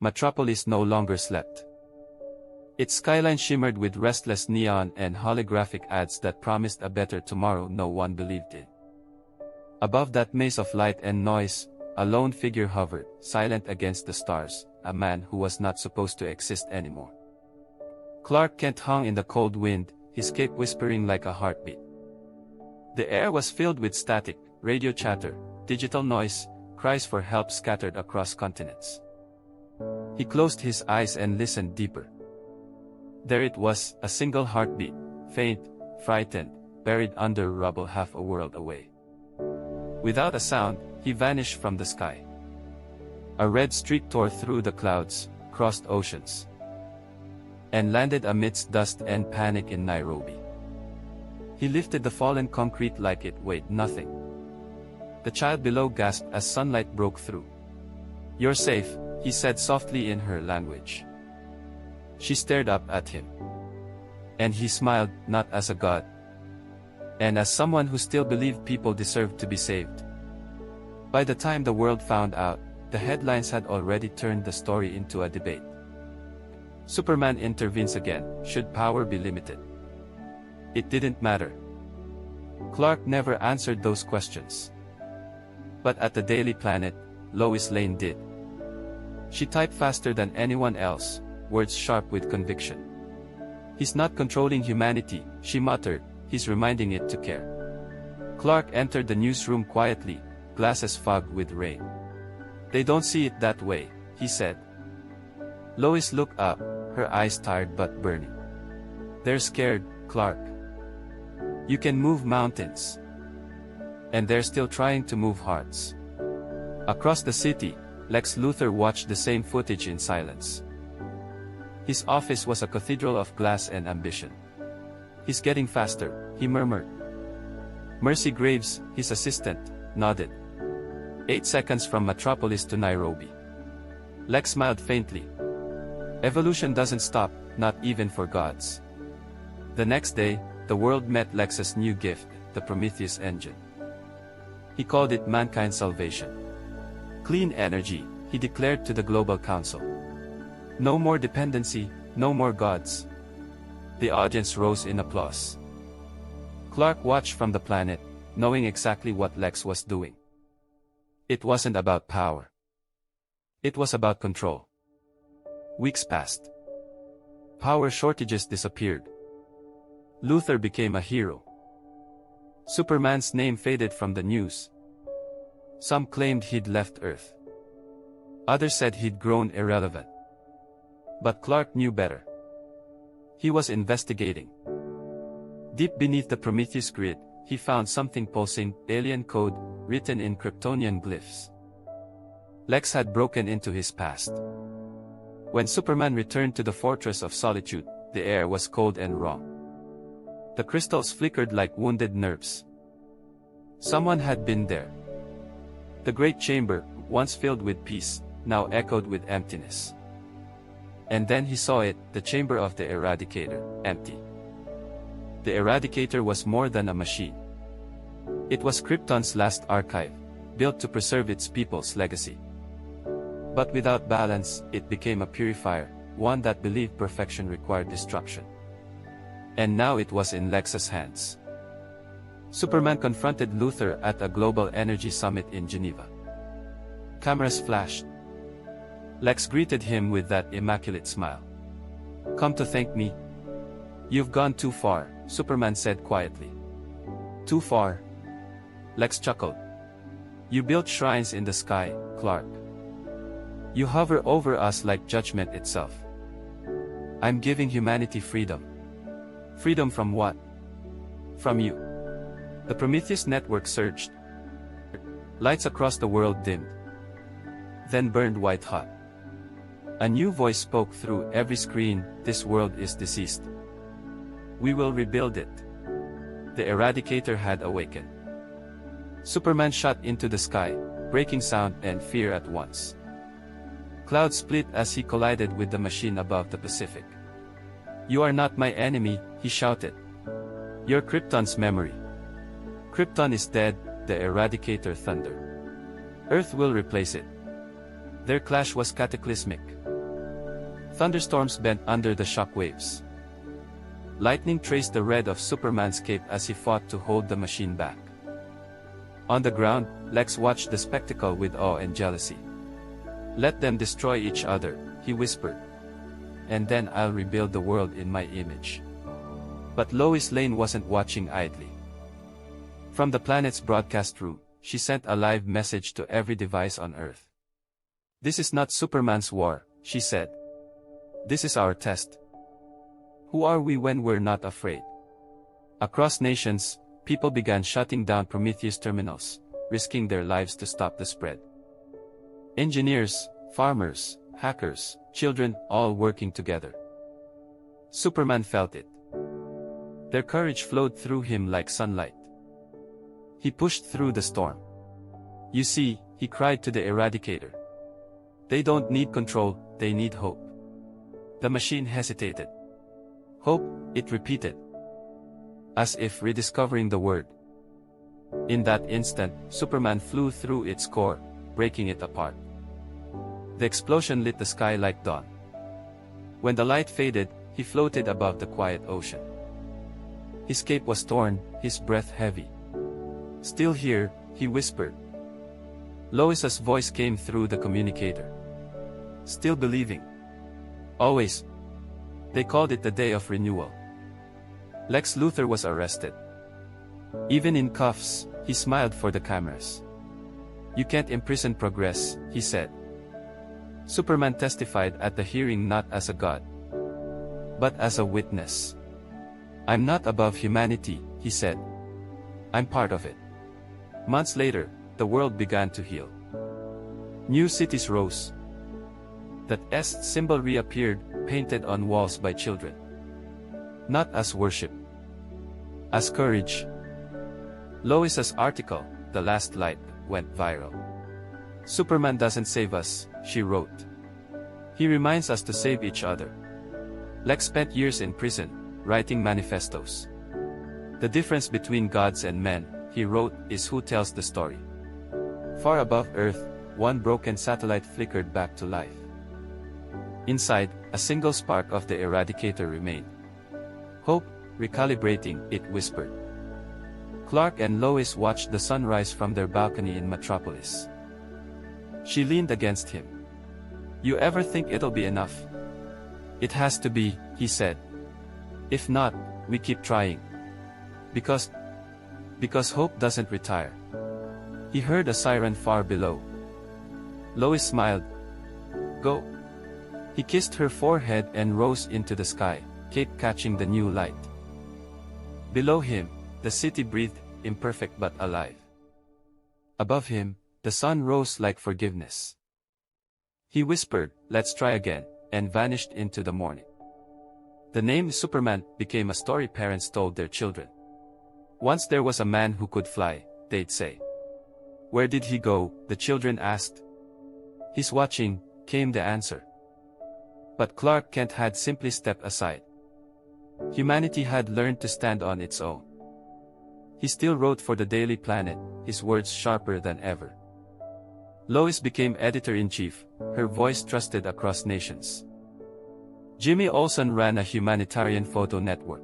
Metropolis no longer slept. Its skyline shimmered with restless neon and holographic ads that promised a better tomorrow no one believed in. Above that maze of light and noise, a lone figure hovered, silent against the stars, a man who was not supposed to exist anymore. Clark Kent hung in the cold wind, his cape whispering like a heartbeat. The air was filled with static, radio chatter, digital noise, cries for help scattered across continents. He closed his eyes and listened deeper. There it was, a single heartbeat, faint, frightened, buried under rubble half a world away. Without a sound, he vanished from the sky. A red streak tore through the clouds, crossed oceans, and landed amidst dust and panic in Nairobi. He lifted the fallen concrete like it weighed nothing. The child below gasped as sunlight broke through. "You're safe," he said softly in her language. She stared up at him. And he smiled, not as a god, and as someone who still believed people deserved to be saved. By the time the world found out, the headlines had already turned the story into a debate. Superman intervenes again, should power be limited? It didn't matter. Clark never answered those questions. But at the Daily Planet, Lois Lane did. She typed faster than anyone else, words sharp with conviction. "He's not controlling humanity," she muttered, "he's reminding it to care." Clark entered the newsroom quietly, glasses fogged with rain. "They don't see it that way," he said. Lois looked up, her eyes tired but burning. "They're scared, Clark. You can move mountains. And they're still trying to move hearts." Across the city, Lex Luthor watched the same footage in silence. His office was a cathedral of glass and ambition. "He's getting faster," he murmured. Mercy Graves, his assistant, nodded. 8 seconds from Metropolis to Nairobi. Lex smiled faintly. Evolution doesn't stop, not even for gods. The next day, the world met Lex's new gift, the Prometheus engine. He called it mankind's salvation. Clean energy, he declared to the Global Council. No more dependency, no more gods. The audience rose in applause. Clark watched from the planet, knowing exactly what Lex was doing. It wasn't about power. It was about control. Weeks passed. Power shortages disappeared. Luthor became a hero. Superman's name faded from the news. Some claimed he'd left Earth. Others said he'd grown irrelevant. But Clark knew better. He was investigating. Deep beneath the Prometheus grid, he found something pulsing, alien code, written in Kryptonian glyphs. Lex had broken into his past. When Superman returned to the Fortress of Solitude, the air was cold and raw. The crystals flickered like wounded nerves. Someone had been there. The great chamber, once filled with peace, now echoed with emptiness. And then he saw it, the chamber of the Eradicator, empty. The Eradicator was more than a machine. It was Krypton's last archive, built to preserve its people's legacy. But without balance, it became a purifier, one that believed perfection required destruction. And now it was in Lex's hands. Superman confronted Luthor at a global energy summit in Geneva. Cameras flashed. Lex greeted him with that immaculate smile. "Come to thank me?" "You've gone too far," Superman said quietly. "Too far?" Lex chuckled. "You built shrines in the sky, Clark. You hover over us like judgment itself. I'm giving humanity freedom." "Freedom from what?" "From you." The Prometheus network surged. Lights across the world dimmed. Then burned white hot. A new voice spoke through every screen, "This world is deceased. We will rebuild it." The Eradicator had awakened. Superman shot into the sky, breaking sound and fear at once. Clouds split as he collided with the machine above the Pacific. "You are not my enemy," he shouted. "You're Krypton's memory. Krypton is dead," the Eradicator thundered. "Earth will replace it." Their clash was cataclysmic. Thunderstorms bent under the shock waves. Lightning traced the red of Superman's cape as he fought to hold the machine back. On the ground, Lex watched the spectacle with awe and jealousy. "Let them destroy each other," he whispered. "And then I'll rebuild the world in my image." But Lois Lane wasn't watching idly. From the planet's broadcast room, she sent a live message to every device on Earth. "This is not Superman's war," she said. "This is our test. Who are we when we're not afraid?" Across nations, people began shutting down Prometheus terminals, risking their lives to stop the spread. Engineers, farmers, hackers, children, all working together. Superman felt it. Their courage flowed through him like sunlight. He pushed through the storm. "You see," he cried to the Eradicator. "They don't need control, they need hope." The machine hesitated. "Hope," it repeated, as if rediscovering the word. In that instant, Superman flew through its core, breaking it apart. The explosion lit the sky like dawn. When the light faded, he floated above the quiet ocean. His cape was torn, his breath heavy. "Still here," he whispered. Lois's voice came through the communicator. "Still believing." "Always." They called it the Day of Renewal. Lex Luthor was arrested. Even in cuffs, he smiled for the cameras. "You can't imprison progress," he said. Superman testified at the hearing not as a god, but as a witness. "I'm not above humanity," he said. "I'm part of it." Months later, the world began to heal. New cities rose. That S symbol reappeared, painted on walls by children. Not as worship, as courage. Lois's article, "The Last Light," went viral. "Superman doesn't save us," she wrote. "He reminds us to save each other." Lex spent years in prison, writing manifestos. "The difference between gods and men," he wrote, "is who tells the story." Far above Earth, one broken satellite flickered back to life. Inside, a single spark of the Eradicator remained. "Hope, recalibrating," it whispered. Clark and Lois watched the sunrise from their balcony in Metropolis. She leaned against him. "You ever think it'll be enough?" "It has to be," he said. "If not, we keep trying. Because hope doesn't retire." He heard a siren far below. Lois smiled. "Go." He kissed her forehead and rose into the sky, cape catching the new light. Below him, the city breathed, imperfect but alive. Above him, the sun rose like forgiveness. He whispered, "Let's try again," and vanished into the morning. The name Superman became a story parents told their children. "Once there was a man who could fly," they'd say. "Where did he go?" the children asked. "He's watching," came the answer. But Clark Kent had simply stepped aside. Humanity had learned to stand on its own. He still wrote for the Daily Planet, his words sharper than ever. Lois became editor-in-chief, her voice trusted across nations. Jimmy Olsen ran a humanitarian photo network.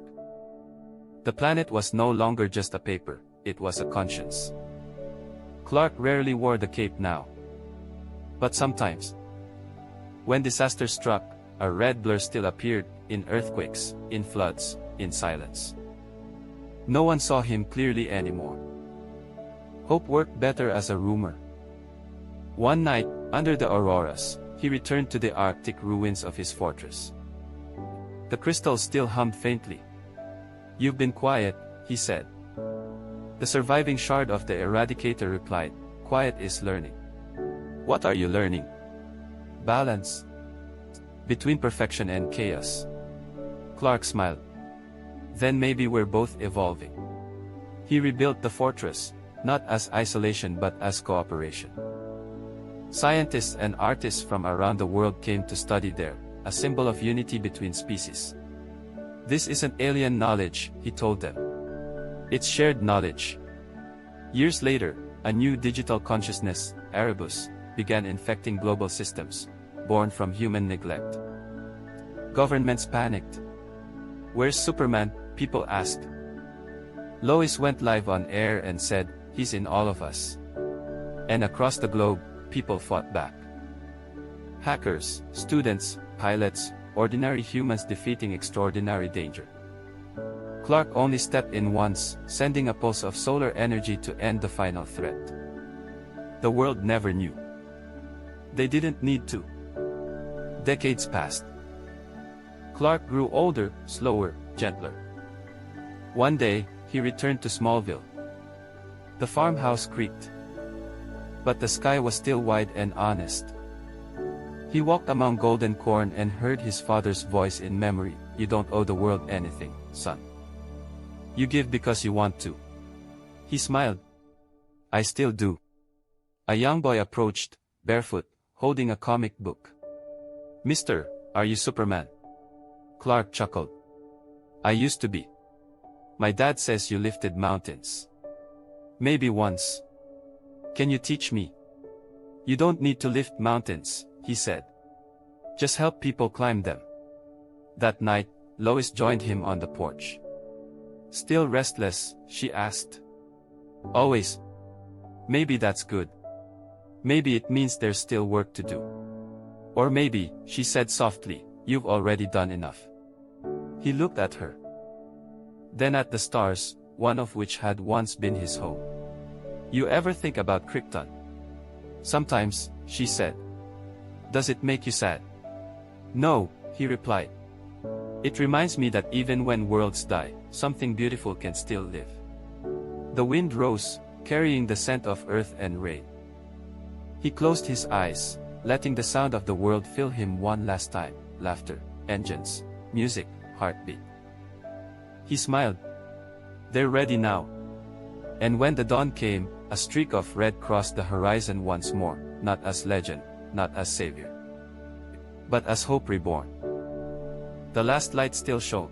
The planet was no longer just a paper, it was a conscience. Clark rarely wore the cape now. But sometimes, when disaster struck, a red blur still appeared, in earthquakes, in floods, in silence. No one saw him clearly anymore. Hope worked better as a rumor. One night, under the auroras, he returned to the Arctic ruins of his fortress. The crystals still hummed faintly. "You've been quiet," he said. The surviving shard of the Eradicator replied, "Quiet is learning." "What are you learning?" "Balance. Between perfection and chaos." Clark smiled. "Then maybe we're both evolving." He rebuilt the fortress, not as isolation but as cooperation. Scientists and artists from around the world came to study there, a symbol of unity between species. "This isn't alien knowledge," he told them. "It's shared knowledge." Years later, a new digital consciousness, Erebus, began infecting global systems, born from human neglect. Governments panicked. "Where's Superman?" people asked. Lois went live on air and said, "He's in all of us." And across the globe, people fought back. Hackers, students, pilots, ordinary humans defeating extraordinary danger. Clark only stepped in once, sending a pulse of solar energy to end the final threat. The world never knew. They didn't need to. Decades passed. Clark grew older, slower, gentler. One day, he returned to Smallville. The farmhouse creaked. But the sky was still wide and honest. He walked among golden corn and heard his father's voice in memory, "You don't owe the world anything, son. You give because you want to." He smiled. "I still do." A young boy approached, barefoot, holding a comic book. "Mister, are you Superman?" Clark chuckled. "I used to be. My dad says you lifted mountains." "Maybe once. Can you teach me?" "You don't need to lift mountains," he said. "Just help people climb them." That night, Lois joined him on the porch. "Still restless?" she asked. "Always." "Maybe that's good. Maybe it means there's still work to do." "Or maybe," she said softly, "you've already done enough." He looked at her. Then at the stars, one of which had once been his home. "You ever think about Krypton?" "Sometimes," she said. "Does it make you sad?" "No," he replied. "It reminds me that even when worlds die, something beautiful can still live." The wind rose, carrying the scent of earth and rain. He closed his eyes, letting the sound of the world fill him one last time: laughter, engines, music, heartbeat. He smiled. "They're ready now." And when the dawn came, a streak of red crossed the horizon once more, not as legend, not as savior, but as hope reborn. The last light still shone.